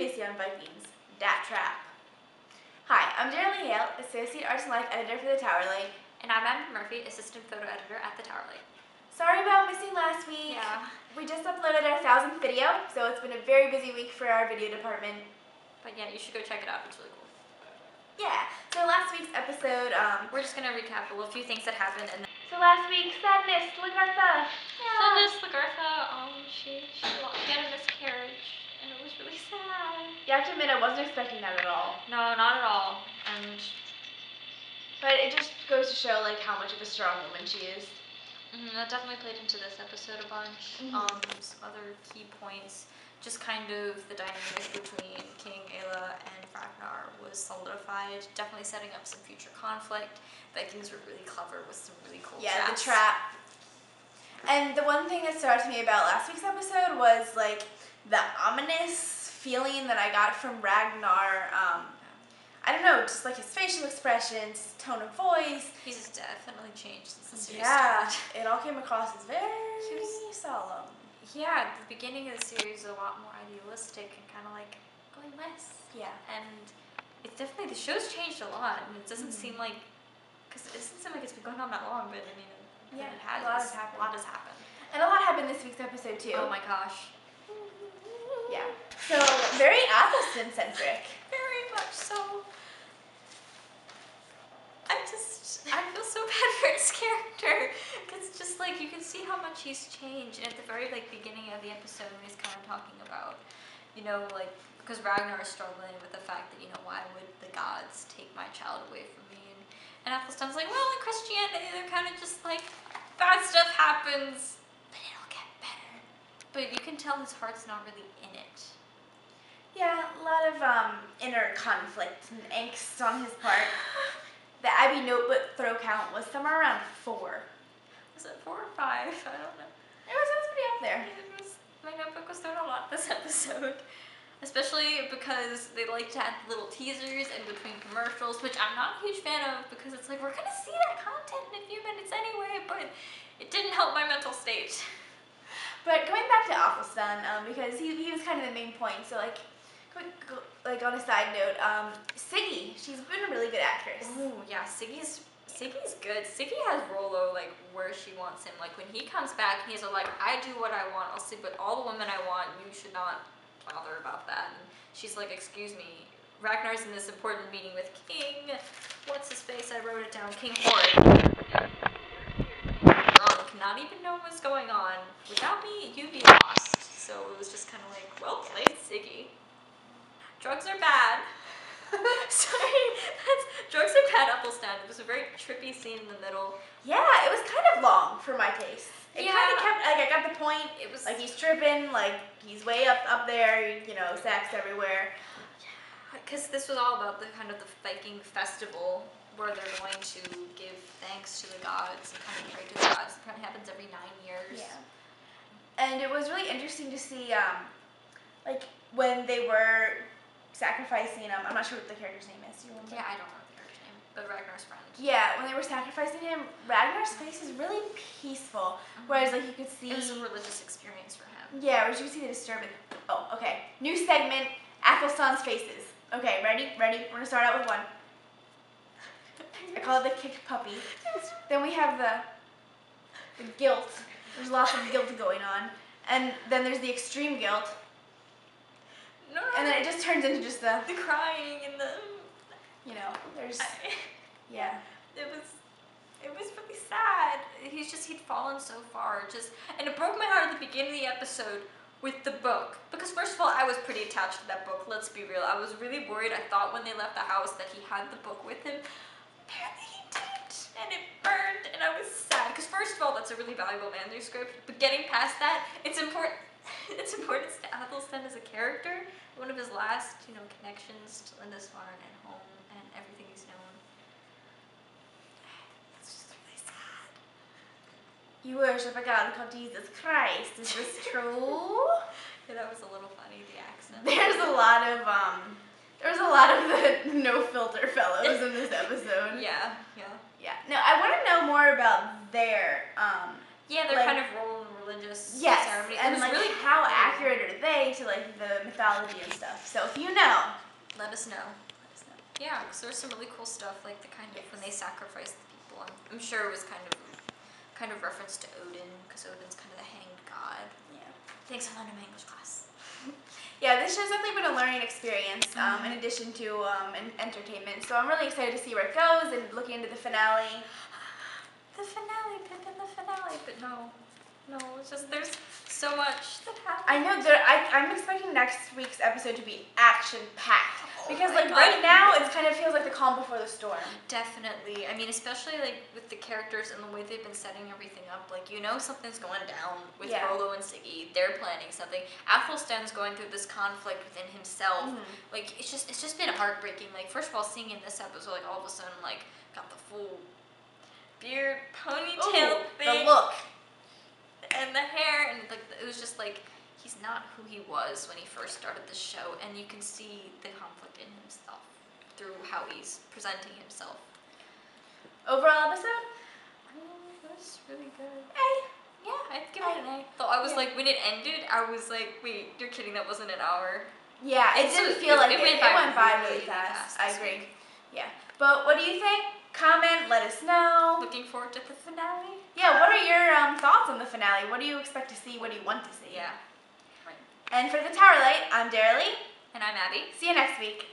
previously on Vikings, Dat Trap. Hi, I'm Daryllee Hale, Associate Arts and Life Editor for the Daryllee. And I'm Amber Murphy, Assistant Photo Editor at the Daryllee. Sorry about missing last week. Yeah. We just uploaded our 1,000th video, so it's been a very busy week for our video department. But yeah, you should go check it out, it's really cool. Yeah, so last week's episode, we're just gonna recap a few things that happened and then... So last week, Sadness, Lagartha. Yeah. Sadness, Lagartha, she had a miscarriage, and it was really sad. You have to admit, I wasn't expecting that at all. No, not at all, But it just goes to show, like, how much of a strong woman she is. That definitely played into this episode a bunch. Some other key points, just kind of the dynamic between King Ayla and Ragnar was solidified, definitely setting up some future conflict. Vikings were really clever with some really cool traps. Yeah, the trap. And the one thing that stood out to me about last week's episode was, like, the ominous feeling that I got from Ragnar. I don't know, just like his facial expressions, his tone of voice. He's definitely changed since the series started. Yeah, it all came across as very solemn. Yeah, the beginning of the series is a lot more idealistic and kind of like going less. Yeah. And it's definitely, the show's changed a lot, and it doesn't seem like, because it doesn't seem like it's been going on that long, but I mean, yeah, it has. A lot has happened. A lot has happened. And a lot happened this week's episode too. Oh my gosh. Yeah. So, very Athelstan-centric. Very much so. I feel so bad for his character, because it's just like, you can see how much he's changed, and at the very beginning of the episode when he's kind of talking about, like, because Ragnar is struggling with the fact that, why would the gods take my child away from me, and Athelstan's like, well, in Christianity, they're kind of just like, bad stuff happens, but it'll get better. But you can tell his heart's not really in it. Yeah, a lot of inner conflict and angst on his part. The Abbey notebook throw count was somewhere around 4. Was it 4 or 5? I don't know. It was pretty up there. My notebook was thrown a lot this episode. Especially because they like to add little teasers in between commercials, which I'm not a huge fan of, because it's like, we're going to see that content in a few minutes anyway, but it didn't help my mental state. But going back to Athelstan, because he was kind of the main point, so like on a side note, Siggy, she's been a really good actress. Ooh, yeah, Siggy's good. Siggy has Rollo, like, where she wants him. Like, when he comes back, he's like, I do what I want, I'll sleep with all the women I want, you should not bother about that. And she's like, excuse me, Ragnar's in this important meeting with King, what's his face, I wrote it down, King Horrid. Drunk, not even know what's going on. Without me, you'd be lost. So it was just kind of like, well played, Siggy. Drugs are bad. Sorry, drugs are bad, Athelstan. It was a very trippy scene in the middle. Yeah, it was kind of long for my taste. It kind of kept, like, I got the point. It was like, he's tripping, like, he's way up there, sex everywhere. Yeah, because this was all about the Viking festival where they're going to give thanks to the gods and kind of pray to the gods. It probably happens every 9 years. Yeah. And it was really interesting to see, like, when they were sacrificing I'm not sure what the character's name is. Do you remember? Yeah, I don't know the character's name, but Ragnar's friend. Yeah, when they were sacrificing him, Ragnar's face is really peaceful, whereas like you could see. It was a religious experience for him. Yeah, whereas you could see the disturbance. Oh, okay. New segment: Athelstan's faces. Okay, ready? We're gonna start out with one. I call it the kicked puppy. Then we have the guilt. There's lots of guilt going on, and then there's the extreme guilt. No. And then it just turns into just the crying and the, there's, yeah. It was really sad. He'd fallen so far, and it broke my heart at the beginning of the episode with the book. Because first of all, I was pretty attached to that book, let's be real. I was really worried. I thought when they left the house that he had the book with him. Apparently he didn't, and it burned, and I was sad. Because first of all, that's a really valuable manuscript, but getting past that, it's important. It's important to Athelstan as a character. One of his last, connections to Lindisfarne and home and everything he's known. It's just really sad. You worship a God called Jesus Christ. Is this true? Yeah, that was a little funny, the accent. There was a lot of the no filter fellows in this episode. Yeah. No, I want to know more about their Yeah, they're kind of rolling religious yes, ceremony. and like really how accurate are they to like the mythology and stuff? So if you know, let us know. Yeah, because there's some really cool stuff, like the kind of when they sacrifice the people. I'm sure it was kind of reference to Odin, because Odin's kind of the hanged god. Yeah. Thanks for learning my English class. Yeah, this show's definitely been a learning experience in addition to entertainment. So I'm really excited to see where it goes and looking into the finale. The finale, Pippin, the finale, but no, it's just there's so much that happens. I know I'm expecting next week's episode to be action-packed because like God. right now it kind of feels like the calm before the storm. Definitely. I mean, especially like with the characters and the way they've been setting everything up. Like something's going down with Rollo and Siggy. They're planning something. Athelstan's going through this conflict within himself. Like it's just been heartbreaking. Like first of all, seeing in this episode, like all of a sudden like got the full beard, ponytail thing, the look, and the hair, and like it was just like he's not who he was when he first started the show, and you can see the conflict in himself through how he's presenting himself. Overall episode? It was really good. A. Yeah, I'd give it an A. Though I was like, when it ended, I was like, wait, you're kidding? That wasn't an hour. Yeah, it didn't feel like it. It went by really fast. I agree. Week. Yeah, but what do you think? Comment, let us know. Looking forward to the finale. Yeah, what are your thoughts on the finale? What do you expect to see? What do you want to see? Yeah. Right. And for the Tower Light, I'm Daryllee. And I'm Abby. See you next week.